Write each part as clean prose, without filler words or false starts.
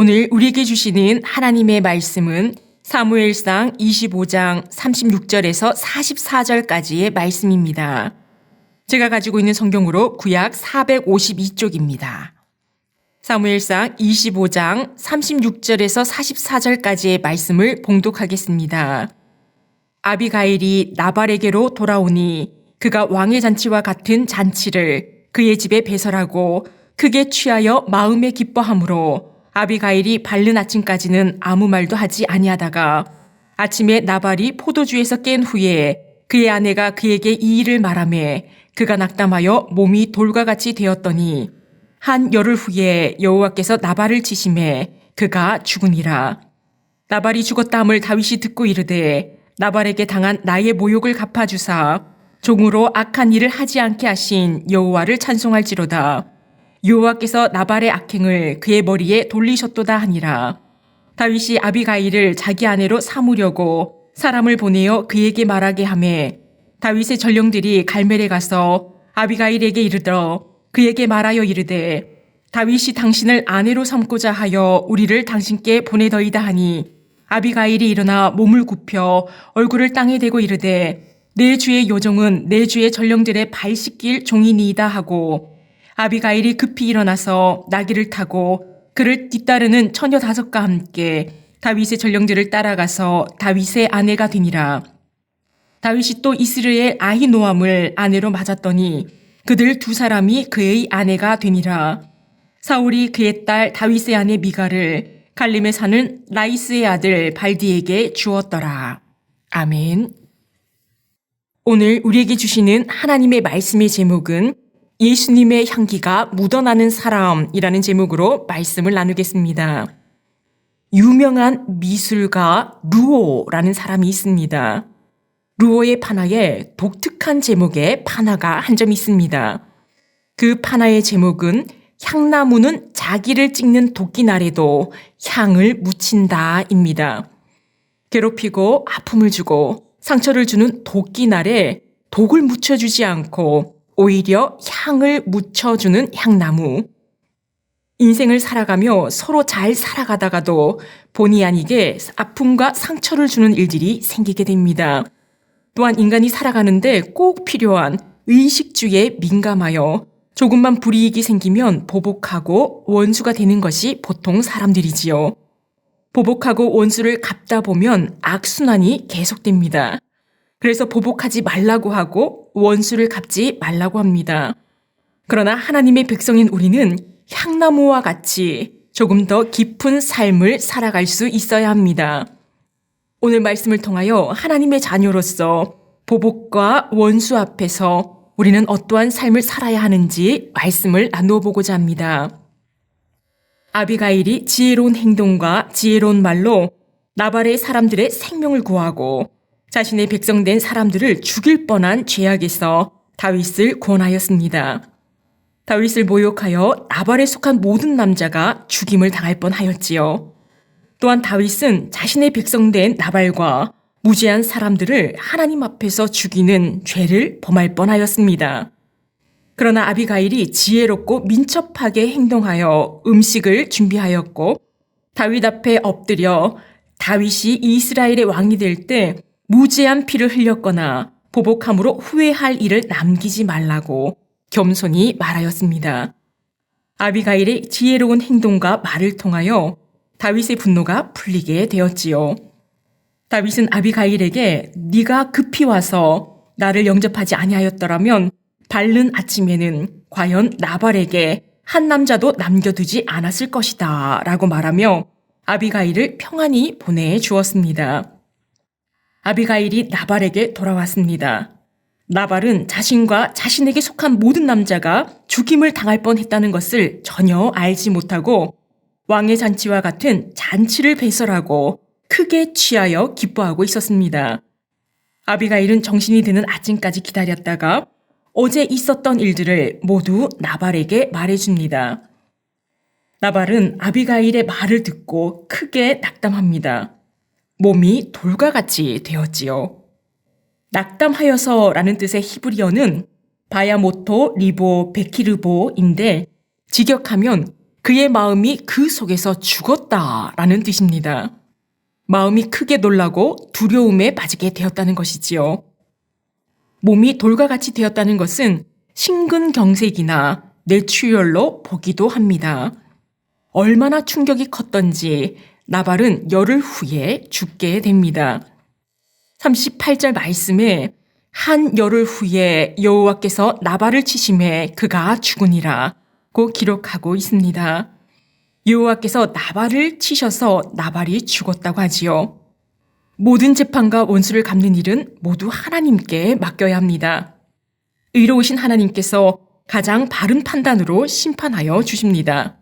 오늘 우리에게 주시는 하나님의 말씀은 사무엘상 25장 36절에서 44절까지의 말씀입니다. 제가 가지고 있는 성경으로 구약 452쪽입니다. 사무엘상 25장 36절에서 44절까지의 말씀을 봉독하겠습니다. 아비가일이 나발에게로 돌아오니 그가 왕의 잔치와 같은 잔치를 그의 집에 배설하고 크게 취하여 마음에 기뻐하므로 아비가일이 밝는 아침까지는 아무 말도 하지 아니하다가 아침에 나발이 포도주에서 깬 후에 그의 아내가 그에게 이 일을 말하매 그가 낙담하여 몸이 돌과 같이 되었더니 한 열흘 후에 여호와께서 나발을 치심해 그가 죽으니라. 나발이 죽었다 함을 다윗이 듣고 이르되 나발에게 당한 나의 모욕을 갚아주사 종으로 악한 일을 하지 않게 하신 여호와를 찬송할지로다. 여호와께서 나발의 악행을 그의 머리에 돌리셨도다 하니라. 다윗이 아비가일을 자기 아내로 삼으려고 사람을 보내어 그에게 말하게 하매 다윗의 전령들이 갈멜에 가서 아비가일에게 이르러 그에게 말하여 이르되 다윗이 당신을 아내로 삼고자 하여 우리를 당신께 보내더이다 하니 아비가일이 일어나 몸을 굽혀 얼굴을 땅에 대고 이르되 내 주의 요종은 내 주의 전령들의 발 씻길 종이니이다 하고 아비가일이 급히 일어나서 나귀를 타고 그를 뒤따르는 처녀 5과 함께 다윗의 전령들을 따라가서 다윗의 아내가 되니라. 다윗이 또 이스라엘 아히노암을 아내로 맞았더니 그들 2사람이 그의 아내가 되니라. 사울이 그의 딸 다윗의 아내 미갈을 갈림에 사는 라이스의 아들 발디에게 주었더라. 아멘. 오늘 우리에게 주시는 하나님의 말씀의 제목은 예수님의 향기가 묻어나는 사람이라는 제목으로 말씀을 나누겠습니다. 유명한 미술가 르오라는 사람이 있습니다. 르오의 판화에 독특한 제목의 판화가 한 점 있습니다. 그 판화의 제목은 향나무는 자기를 찍는 도끼날에도 향을 묻힌다입니다. 괴롭히고 아픔을 주고 상처를 주는 도끼날에 독을 묻혀주지 않고 오히려 향을 묻혀주는 향나무. 인생을 살아가며 서로 잘 살아가다가도 본의 아니게 아픔과 상처를 주는 일들이 생기게 됩니다. 또한 인간이 살아가는데 꼭 필요한 의식주에 민감하여 조금만 불이익이 생기면 보복하고 원수가 되는 것이 보통 사람들이지요. 보복하고 원수를 갚다 보면 악순환이 계속됩니다. 그래서 보복하지 말라고 하고 원수를 갚지 말라고 합니다. 그러나 하나님의 백성인 우리는 향나무와 같이 조금 더 깊은 삶을 살아갈 수 있어야 합니다. 오늘 말씀을 통하여 하나님의 자녀로서 보복과 원수 앞에서 우리는 어떠한 삶을 살아야 하는지 말씀을 나누어 보고자 합니다. 아비가일이 지혜로운 행동과 지혜로운 말로 나발의 사람들의 생명을 구하고 자신의 백성된 사람들을 죽일 뻔한 죄악에서 다윗을 구원하였습니다. 다윗을 모욕하여 나발에 속한 모든 남자가 죽임을 당할 뻔하였지요. 또한 다윗은 자신의 백성된 나발과 무죄한 사람들을 하나님 앞에서 죽이는 죄를 범할 뻔하였습니다. 그러나 아비가일이 지혜롭고 민첩하게 행동하여 음식을 준비하였고 다윗 앞에 엎드려 다윗이 이스라엘의 왕이 될 때 무죄한 피를 흘렸거나 보복함으로 후회할 일을 남기지 말라고 겸손히 말하였습니다. 아비가일의 지혜로운 행동과 말을 통하여 다윗의 분노가 풀리게 되었지요. 다윗은 아비가일에게 네가 급히 와서 나를 영접하지 아니하였더라면 밝는 아침에는 과연 나발에게 한 남자도 남겨두지 않았을 것이다 라고 말하며 아비가일을 평안히 보내주었습니다. 아비가일이 나발에게 돌아왔습니다. 나발은 자신과 자신에게 속한 모든 남자가 죽임을 당할 뻔했다는 것을 전혀 알지 못하고 왕의 잔치와 같은 잔치를 배설하고 크게 취하여 기뻐하고 있었습니다. 아비가일은 정신이 드는 아침까지 기다렸다가 어제 있었던 일들을 모두 나발에게 말해줍니다. 나발은 아비가일의 말을 듣고 크게 낙담합니다. 몸이 돌과 같이 되었지요. 낙담하여서라는 뜻의 히브리어는 바야모토 리보 베키르보인데 직역하면 그의 마음이 그 속에서 죽었다라는 뜻입니다. 마음이 크게 놀라고 두려움에 빠지게 되었다는 것이지요. 몸이 돌과 같이 되었다는 것은 심근경색이나 뇌출혈로 보기도 합니다. 얼마나 충격이 컸던지 나발은 열흘 후에 죽게 됩니다. 38절 말씀에 한 열흘 후에 여호와께서 나발을 치심에 그가 죽으니라고 기록하고 있습니다. 여호와께서 나발을 치셔서 나발이 죽었다고 하지요. 모든 재판과 원수를 갚는 일은 모두 하나님께 맡겨야 합니다. 의로우신 하나님께서 가장 바른 판단으로 심판하여 주십니다.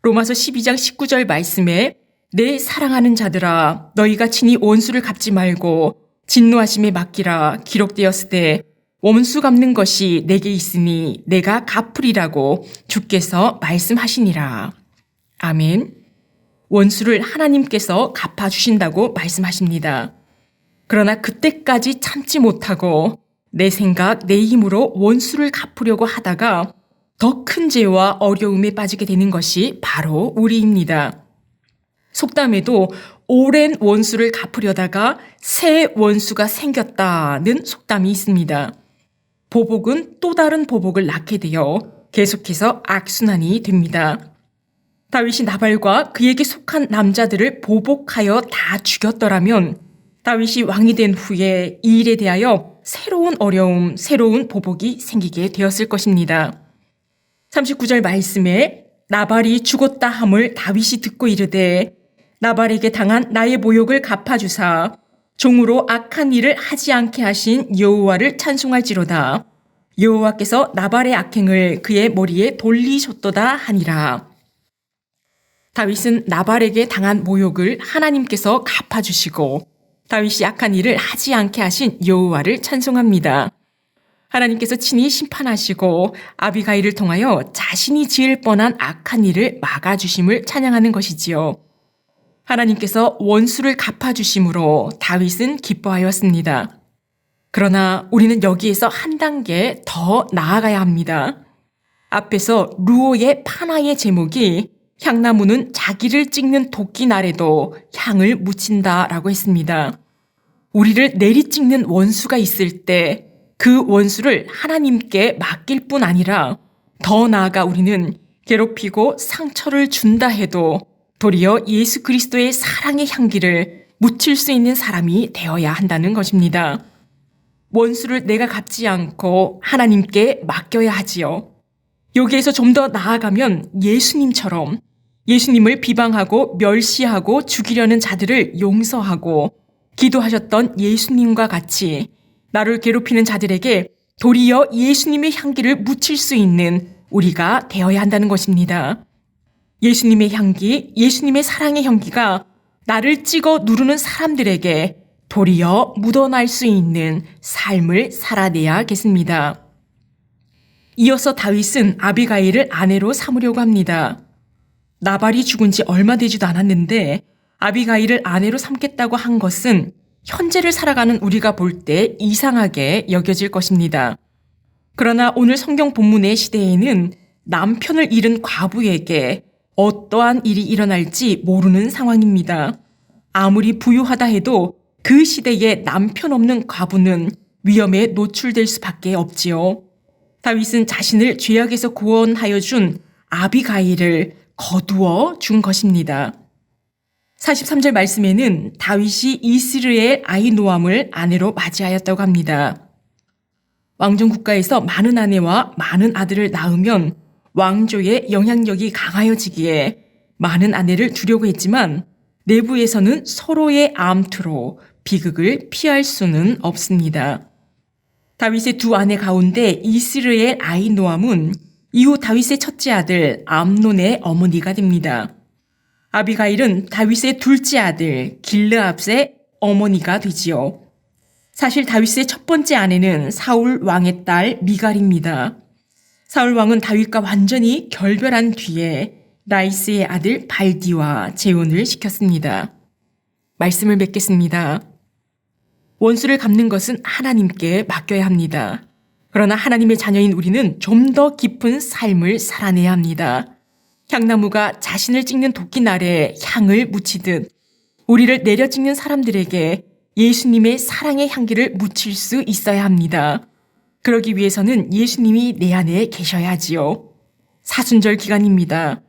로마서 12장 19절 말씀에 내 사랑하는 자들아 너희가 친히 원수를 갚지 말고 진노하심에 맡기라 기록되었을 때 원수 갚는 것이 내게 있으니 내가 갚으리라고 주께서 말씀하시니라. 아멘. 원수를 하나님께서 갚아주신다고 말씀하십니다. 그러나 그때까지 참지 못하고 내 생각, 내 힘으로 원수를 갚으려고 하다가 더 큰 죄와 어려움에 빠지게 되는 것이 바로 우리입니다. 속담에도 오랜 원수를 갚으려다가 새 원수가 생겼다는 속담이 있습니다. 보복은 또 다른 보복을 낳게 되어 계속해서 악순환이 됩니다. 다윗이 나발과 그에게 속한 남자들을 보복하여 다 죽였더라면 다윗이 왕이 된 후에 이 일에 대하여 새로운 어려움, 새로운 보복이 생기게 되었을 것입니다. 39절 말씀에 나발이 죽었다 함을 다윗이 듣고 이르되 나발에게 당한 나의 모욕을 갚아주사 종으로 악한 일을 하지 않게 하신 여호와를 찬송할지로다. 여호와께서 나발의 악행을 그의 머리에 돌리셨도다 하니라. 다윗은 나발에게 당한 모욕을 하나님께서 갚아주시고 다윗이 악한 일을 하지 않게 하신 여호와를 찬송합니다. 하나님께서 친히 심판하시고 아비가일을 통하여 자신이 지을 뻔한 악한 일을 막아주심을 찬양하는 것이지요. 하나님께서 원수를 갚아주심으로 다윗은 기뻐하였습니다. 그러나 우리는 여기에서 한 단계 더 나아가야 합니다. 앞에서 루오의 파나의 제목이 향나무는 자기를 찍는 도끼날에도 향을 묻힌다라고 했습니다. 우리를 내리찍는 원수가 있을 때 그 원수를 하나님께 맡길 뿐 아니라 더 나아가 우리는 괴롭히고 상처를 준다 해도 도리어 예수 그리스도의 사랑의 향기를 묻힐 수 있는 사람이 되어야 한다는 것입니다. 원수를 내가 갚지 않고 하나님께 맡겨야 하지요. 여기에서 좀 더 나아가면 예수님처럼 예수님을 비방하고 멸시하고 죽이려는 자들을 용서하고 기도하셨던 예수님과 같이 나를 괴롭히는 자들에게 도리어 예수님의 향기를 묻힐 수 있는 우리가 되어야 한다는 것입니다. 예수님의 향기, 예수님의 사랑의 향기가 나를 찍어 누르는 사람들에게 도리어 묻어날 수 있는 삶을 살아내야겠습니다. 이어서 다윗은 아비가일을 아내로 삼으려고 합니다. 나발이 죽은 지 얼마 되지도 않았는데 아비가일을 아내로 삼겠다고 한 것은 현재를 살아가는 우리가 볼 때 이상하게 여겨질 것입니다. 그러나 오늘 성경 본문의 시대에는 남편을 잃은 과부에게 어떠한 일이 일어날지 모르는 상황입니다. 아무리 부유하다 해도 그 시대에 남편 없는 과부는 위험에 노출될 수밖에 없지요. 다윗은 자신을 죄악에서 구원하여 준 아비가일을 거두어 준 것입니다. 43절 말씀에는 다윗이 이스르엘 아히노암을 아내로 맞이하였다고 합니다. 왕정 국가에서 많은 아내와 많은 아들을 낳으면 왕조의 영향력이 강하여지기에 많은 아내를 두려고 했지만 내부에서는 서로의 암투로 비극을 피할 수는 없습니다. 다윗의 두 아내 가운데 이스르엘 아히노암은 이후 다윗의 첫째 아들 암논의 어머니가 됩니다. 아비가일은 다윗의 둘째 아들 길르압의 어머니가 되지요. 사실 다윗의 첫 번째 아내는 사울 왕의 딸 미갈입니다. 사울 왕은 다윗과 완전히 결별한 뒤에 라이스의 아들 발디와 재혼을 시켰습니다. 말씀을 맺겠습니다. 원수를 갚는 것은 하나님께 맡겨야 합니다. 그러나 하나님의 자녀인 우리는 좀 더 깊은 삶을 살아내야 합니다. 향나무가 자신을 찍는 도끼날에 향을 묻히듯 우리를 내려 찍는 사람들에게 예수님의 사랑의 향기를 묻힐 수 있어야 합니다. 그러기 위해서는 예수님이 내 안에 계셔야지요. 사순절 기간입니다.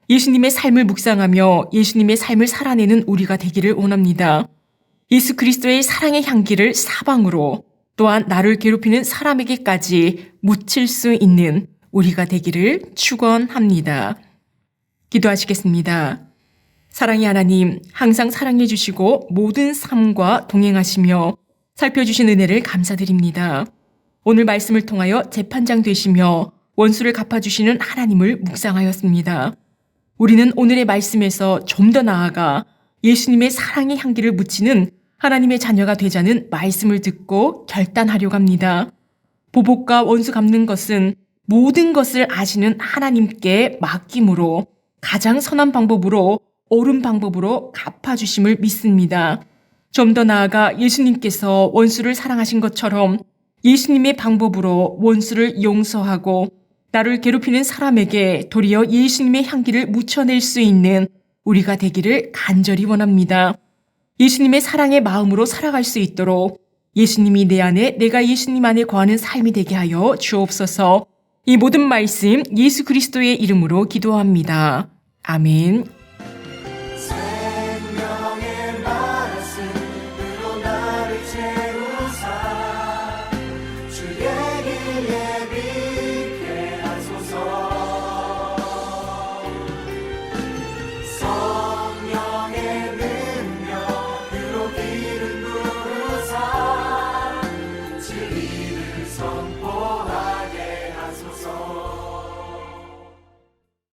예수님의 삶을 묵상하며 예수님의 삶을 살아내는 우리가 되기를 원합니다. 예수 그리스도의 사랑의 향기를 사방으로 또한 나를 괴롭히는 사람에게까지 묻힐 수 있는 우리가 되기를 축원합니다. 기도하시겠습니다. 사랑의 하나님, 항상 사랑해 주시고 모든 삶과 동행하시며 살펴주신 은혜를 감사드립니다. 오늘 말씀을 통하여 재판장 되시며 원수를 갚아주시는 하나님을 묵상하였습니다. 우리는 오늘의 말씀에서 좀 더 나아가 예수님의 사랑의 향기를 묻히는 하나님의 자녀가 되자는 말씀을 듣고 결단하려고 합니다. 보복과 원수 갚는 것은 모든 것을 아시는 하나님께 맡김으로 가장 선한 방법으로 옳은 방법으로 갚아주심을 믿습니다. 좀 더 나아가 예수님께서 원수를 사랑하신 것처럼 예수님의 방법으로 원수를 용서하고 나를 괴롭히는 사람에게 도리어 예수님의 향기를 묻혀낼 수 있는 우리가 되기를 간절히 원합니다. 예수님의 사랑의 마음으로 살아갈 수 있도록 예수님이 내 안에 내가 예수님 안에 거하는 삶이 되게 하여 주옵소서. 이 모든 말씀 예수 그리스도의 이름으로 기도합니다. 아멘.